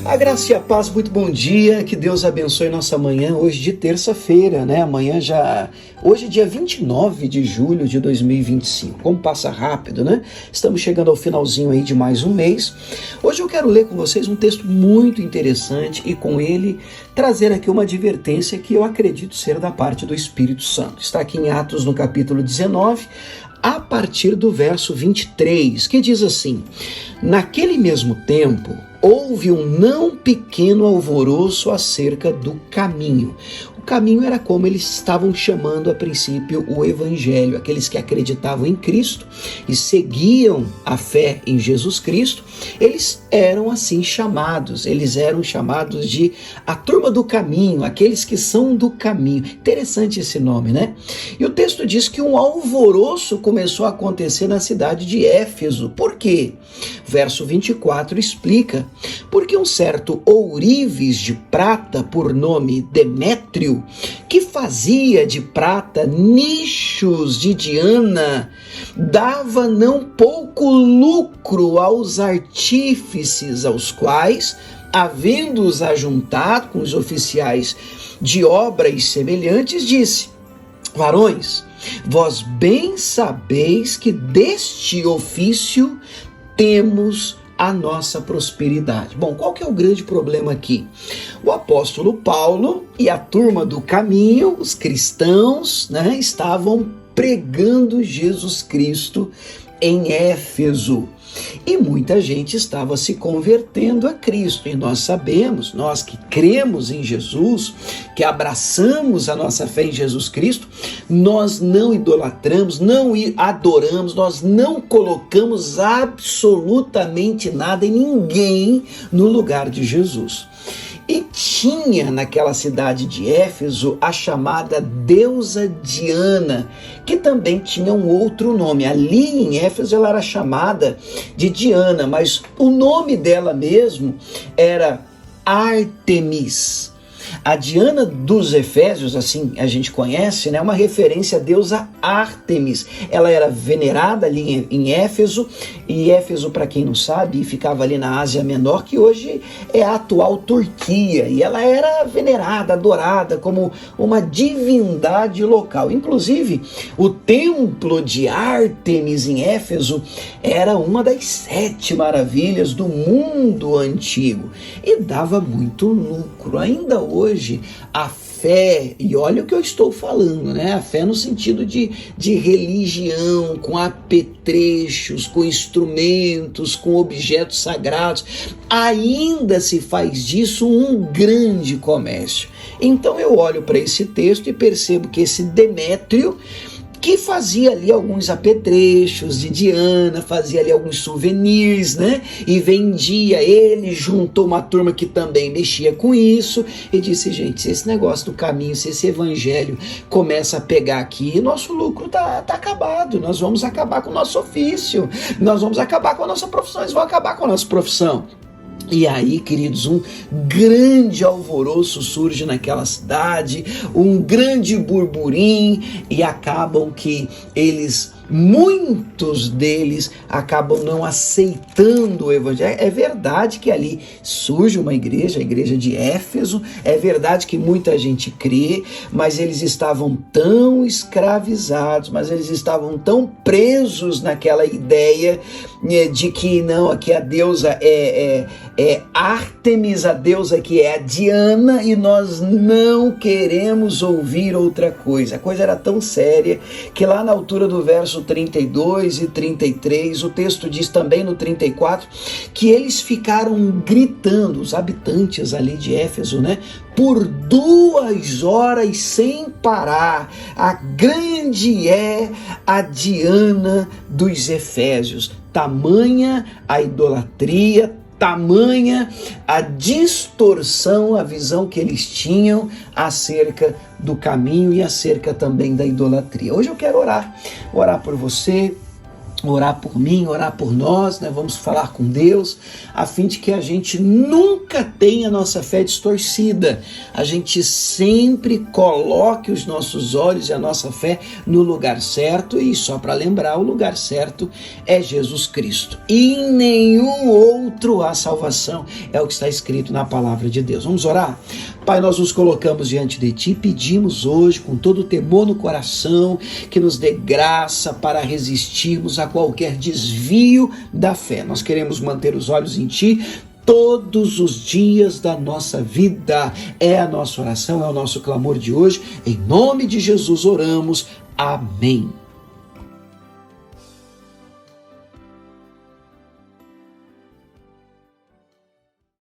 A graça e a paz, muito bom dia, que Deus abençoe nossa manhã, hoje de terça-feira, né? Hoje é dia 29 de julho de 2025, como passa rápido, né? Estamos chegando ao finalzinho aí de mais um mês. Hoje eu quero ler com vocês um texto muito interessante e com ele trazer aqui uma advertência que eu acredito ser da parte do Espírito Santo. Está aqui em Atos no capítulo 19, a partir do verso 23, que diz assim: naquele mesmo tempo, houve um não pequeno alvoroço acerca do caminho. O caminho era como eles estavam chamando a princípio o Evangelho, aqueles que acreditavam em Cristo e seguiam a fé em Jesus Cristo, eles eram assim chamados, eles eram chamados de a turma do caminho, aqueles que são do caminho. Interessante esse nome, né? E o texto diz que um alvoroço começou a acontecer na cidade de Éfeso. Por quê? Verso 24 explica: porque um certo ourives de prata, por nome Demétrio, que fazia de prata nichos de Diana, dava não pouco lucro aos artífices, aos quais, havendo-os ajuntado com os oficiais de obras semelhantes, disse: varões, vós bem sabeis que deste ofício temos a nossa prosperidade. Bom, qual que é o grande problema aqui? O apóstolo Paulo e a turma do caminho, os cristãos, né, estavam pregando Jesus Cristo em Éfeso. E muita gente estava se convertendo a Cristo. E nós sabemos, nós que cremos em Jesus, que abraçamos a nossa fé em Jesus Cristo, nós não idolatramos, não adoramos, nós não colocamos absolutamente nada e ninguém no lugar de Jesus. E tinha naquela cidade de Éfeso a chamada deusa Diana, que também tinha um outro nome. Ali em Éfeso ela era chamada de Diana, mas o nome dela mesmo era Ártemis. A Diana dos Efésios, assim a gente conhece, né, uma referência à deusa Ártemis. Ela era venerada ali em Éfeso, e Éfeso, para quem não sabe, ficava ali na Ásia Menor, que hoje é a atual Turquia, e ela era venerada, adorada como uma divindade local. Inclusive, o templo de Ártemis em Éfeso era uma das 7 maravilhas do mundo antigo, e dava muito lucro. Ainda hoje, a fé, e olha o que eu estou falando, né? A fé no sentido de religião, com apetrechos, com instrumentos, com objetos sagrados, ainda se faz disso um grande comércio. Então eu olho para esse texto e percebo que esse Demétrio, que fazia ali alguns apetrechos de Diana, fazia ali alguns souvenirs, né? E vendia. Ele juntou uma turma que também mexia com isso e disse: gente, se esse negócio do caminho, se esse evangelho começa a pegar aqui, nosso lucro tá acabado. Nós vamos acabar com o nosso ofício, nós vamos acabar com a nossa profissão, eles vão acabar com a nossa profissão. E aí, queridos, um grande alvoroço surge naquela cidade, um grande burburinho, e acabam que muitos deles acabam não aceitando o evangelho. É verdade que ali surge uma igreja, a igreja de Éfeso, é verdade que muita gente crê, mas eles estavam tão escravizados, mas eles estavam tão presos naquela ideia de que não, aqui a deusa é Ártemis, a deusa que é a Diana, e nós não queremos ouvir outra coisa. A coisa era tão séria que lá na altura do verso 32 e 33, o texto diz também no 34, que eles ficaram gritando, os habitantes ali de Éfeso, né? Por 2 horas sem parar: a grande é a Diana dos Efésios. Tamanha a idolatria, tamanha a distorção, a visão que eles tinham acerca do caminho e acerca também da idolatria. Hoje eu quero orar por você, orar por mim, orar por nós, né? Vamos falar com Deus, a fim de que a gente nunca tenha a nossa fé distorcida, a gente sempre coloque os nossos olhos e a nossa fé no lugar certo, e só para lembrar, o lugar certo é Jesus Cristo. E em nenhum outro há salvação, é o que está escrito na palavra de Deus. Vamos orar? Pai, nós nos colocamos diante de Ti, pedimos hoje, com todo o temor no coração, que nos dê graça para resistirmos a qualquer desvio da fé. Nós queremos manter os olhos em Ti todos os dias da nossa vida. É a nossa oração, é o nosso clamor de hoje. Em nome de Jesus oramos. Amém.